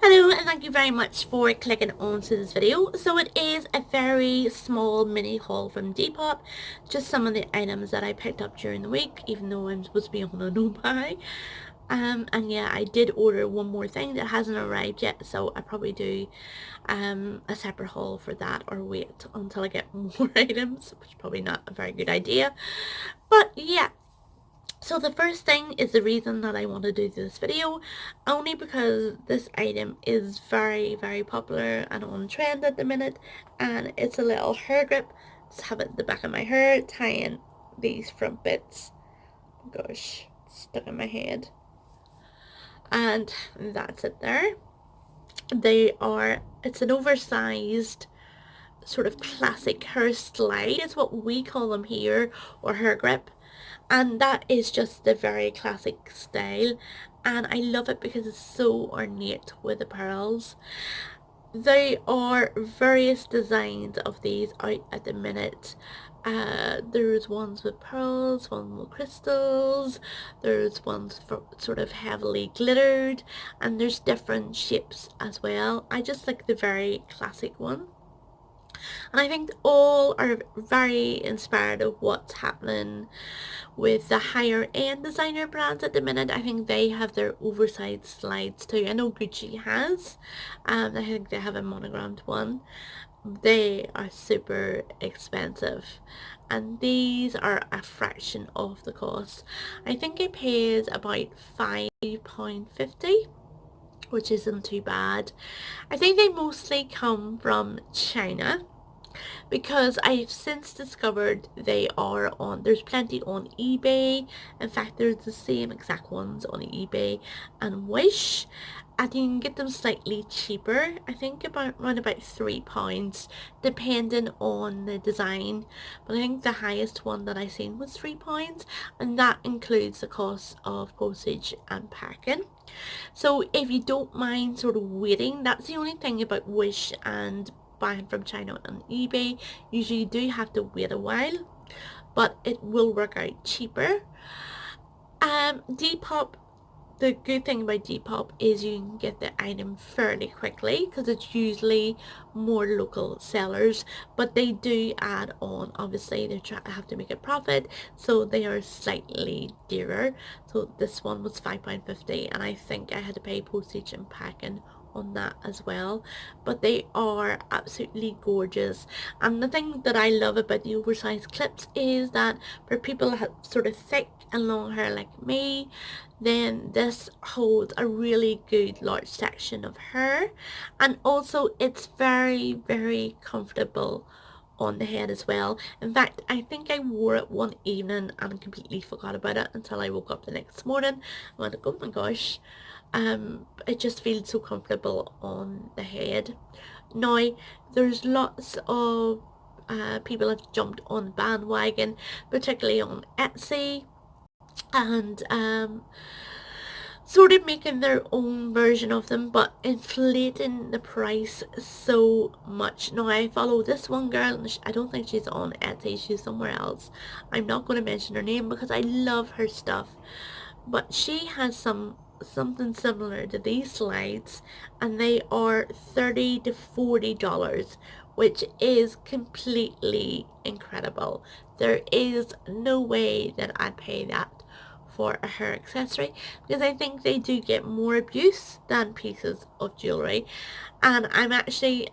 Hello and thank you very much for clicking onto this video. So it is a very small mini haul from Depop, just some of the items that I picked up during the week, even though I'm supposed to be on a no-buy. And yeah, I did order one more thing that hasn't arrived yet, so I probably do a separate haul for that or wait until I get more items, which is probably not a very good idea. But yeah, so the first thing is the reason that I want to do this video, only because this item is very popular and on trend at the minute, and it's a little hair grip. Just have it at the back of my hair, tie in these front bits. Gosh, stuck in my head. And that's it there. It's an oversized sort of classic hair slide is what we call them here, or hair grip, and that is just the very classic style, and I love it because it's so ornate with the pearls. There are various designs of these out at the minute. There's ones with pearls, one with crystals, there's ones for sort of heavily glittered, and there's different shapes as well. I just like the very classic one. And I think all are very inspired of what's happening with the higher end designer brands at the minute. I think they have their oversized slides too. I know Gucci has. I think they have a monogrammed one. They are super expensive. And these are a fraction of the cost. I think I paid about £5.50, which isn't too bad. I think they mostly come from China, because I've since discovered there's plenty on eBay. In fact, there's the same exact ones on eBay and Wish, and you can get them slightly cheaper. I think around about £3, depending on the design, but I think the highest one that I seen was £3, and that includes the cost of postage and packing. So if you don't mind sort of waiting, that's the only thing about Wish and buying from China on eBay. Usually you do have to wait a while, but it will work out cheaper. Depop, the good thing about Depop is you can get the item fairly quickly because it's usually more local sellers, but they do add on, obviously they have to make a profit, so they are slightly dearer. So this one was £5.50, and I think I had to pay postage and packing on that as well, but they are absolutely gorgeous. And the thing that I love about the oversized clips is that for people that have sort of thick and long hair like me, then this holds a really good large section of hair, and also it's very comfortable on the head as well. In fact, I think I wore it one evening and completely forgot about it until I woke up the next morning. I went, oh my gosh, it just feels so comfortable on the head. Now, there's lots of people have jumped on the bandwagon, particularly on Etsy, and sort of making their own version of them, but inflating the price so much. Now, I follow this one girl, and I don't think she's on Etsy, she's somewhere else. I'm not going to mention her name because I love her stuff, but she has something similar to these slides, and they are $30 to $40, which is completely incredible. There is no way that I'd pay that for a hair accessory, because I think they do get more abuse than pieces of jewellery. And I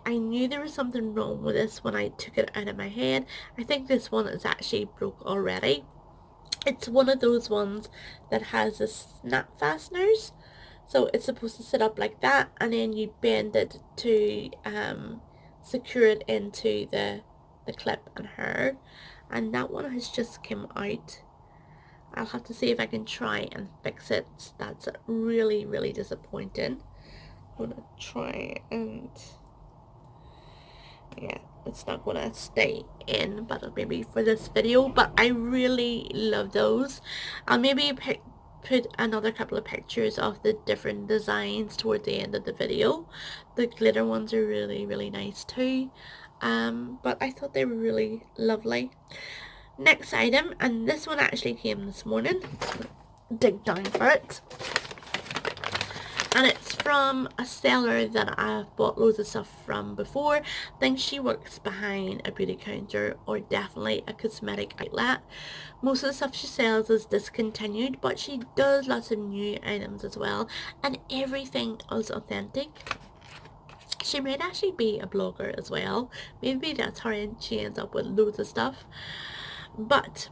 knew there was something wrong with this when I took it out of my head. I think this one is actually broke already. It's one of those ones that has the snap fasteners, so it's supposed to sit up like that, and then you bend it to secure it into the clip and hair, and that one has just come out. I'll have to see if I can try and fix it. That's really disappointing. I'm gonna try and yeah, it's not gonna stay in, but maybe for this video. But I really love those. I'll maybe put another couple of pictures of the different designs toward the end of the video. The glitter ones are really nice too, but I thought they were really lovely. Next item, and this one actually came this morning. Dig down for it. and it's from a seller that I've bought loads of stuff from before. I think she works behind a beauty counter or definitely a cosmetic outlet. Most of the stuff she sells is discontinued, but she does lots of new items as well, and everything is authentic. She might actually be a blogger as well. Maybe that's how she ends up with loads of stuff. But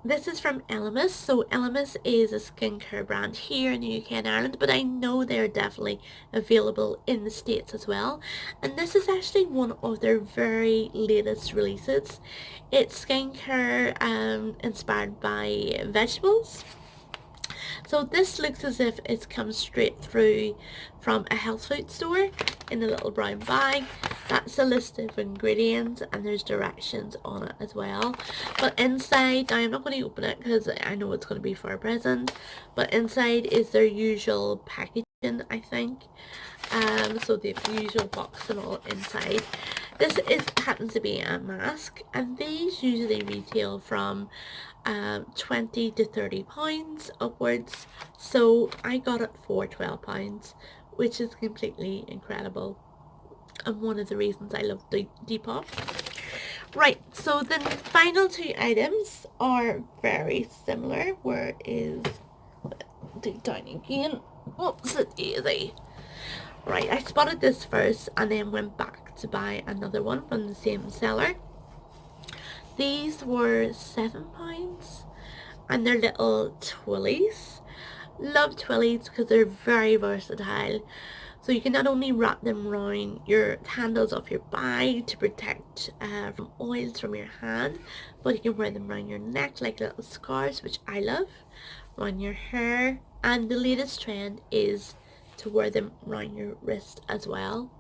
this is from Elemis. So Elemis is a skincare brand here in the UK and Ireland, but I know they're definitely available in the States as well. And this is actually one of their very latest releases. It's skincare inspired by vegetables. So this looks as if it's come straight through from a health food store in a little brown bag. That's a list of ingredients and there's directions on it as well. But inside, now I'm not going to open it because I know it's going to be for a present, but inside is their usual packaging, I think. So the usual box and all inside. This happens to be a mask, and these usually retail from 20 to 30 pounds upwards, so I got it for £12, which is completely incredible and one of the reasons I love Depop. Right, so the final two items are very similar. Where is deep down again? What's it easy? Right, I spotted this first and then went back to buy another one from the same seller. These were £7 and they're little twillies. Love twillies because they're very versatile. So you can not only wrap them around your handles of your bag to protect from oils from your hand, but you can wear them around your neck like little scarves, which I love, around your hair, and the latest trend is to wear them around your wrist as well.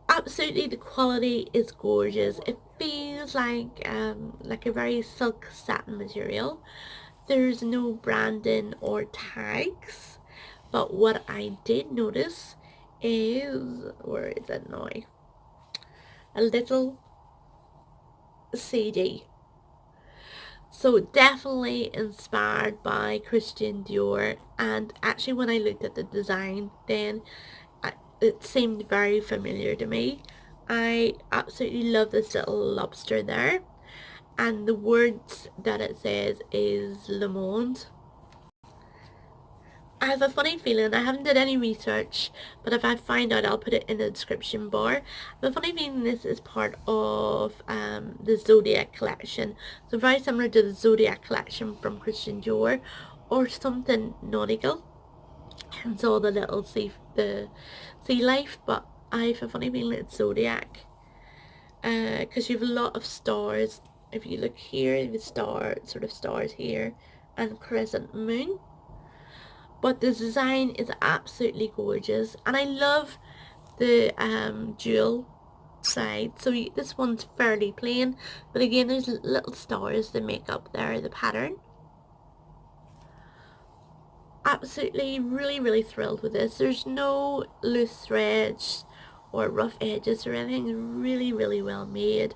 Absolutely, the quality is gorgeous. It feels like a very silk satin material. There's no branding or tags, but what I did notice is, where is it now? A little CD. So definitely inspired by Christian Dior, and actually when I looked at the design then it seemed very familiar to me. I absolutely love this little lobster there, and the words that it says is Le Monde. I have a funny feeling, I haven't did any research, but if I find out I'll put it in the description bar. I have a funny feeling this is part of the Zodiac collection. So very similar to the Zodiac collection from Christian Dior, or something nautical. Hence all the little sea life, but I have a funny feeling it's Zodiac. Because you have a lot of stars. If you look here, you have stars here, and crescent moon. But the design is absolutely gorgeous, and I love the jewel side. So this one's fairly plain, but again there's little stars that make up there the pattern. Absolutely really thrilled with this. There's no loose threads or rough edges or anything. It's really well made,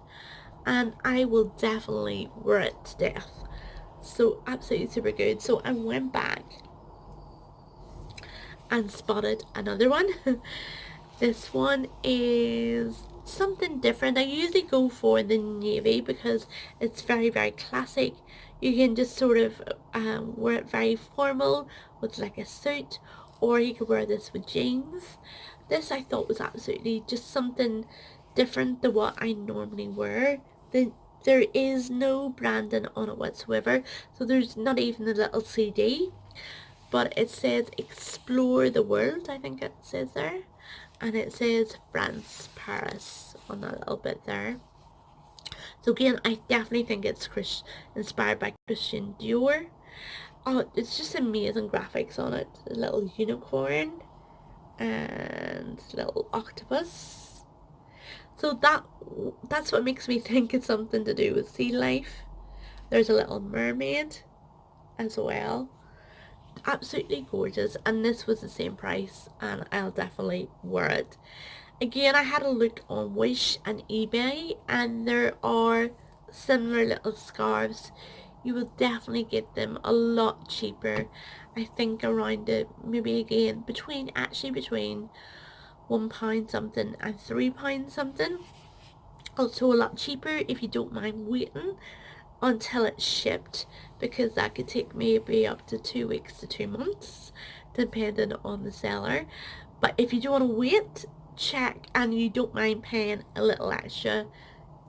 and I will definitely wear it to death. So absolutely super good. So I went back and spotted another one. This one is something different. I usually go for the navy because it's very classic. You can just sort of wear it very formal with like a suit, or you could wear this with jeans. This I thought was absolutely just something different than what I normally wear. There is no branding on it whatsoever, so there's not even a little CD. But it says explore the world, I think it says there, and it says France, Paris on that little bit there. So again, I definitely think it's inspired by Christian Dior. Oh, it's just amazing graphics on it. A little unicorn and a little octopus. So that's what makes me think it's something to do with sea life. There's a little mermaid as well. Absolutely gorgeous, and this was the same price, and I'll definitely wear it. Again, I had a look on Wish and eBay, and there are similar little scarves. You will definitely get them a lot cheaper, I think around it, maybe again between £1 something and £3 something. Also a lot cheaper if you don't mind waiting until it's shipped, because that could take maybe up to 2 weeks to 2 months depending on the seller. But if you don't want to wait, check, and you don't mind paying a little extra,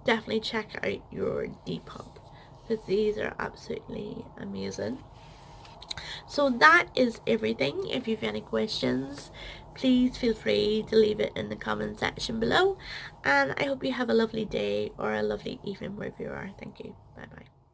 definitely check out your Depop, because these are absolutely amazing. So that is everything. If you have any questions, please feel free to leave it in the comment section below, and I hope you have a lovely day or a lovely evening wherever you are. Thank you. Bye bye.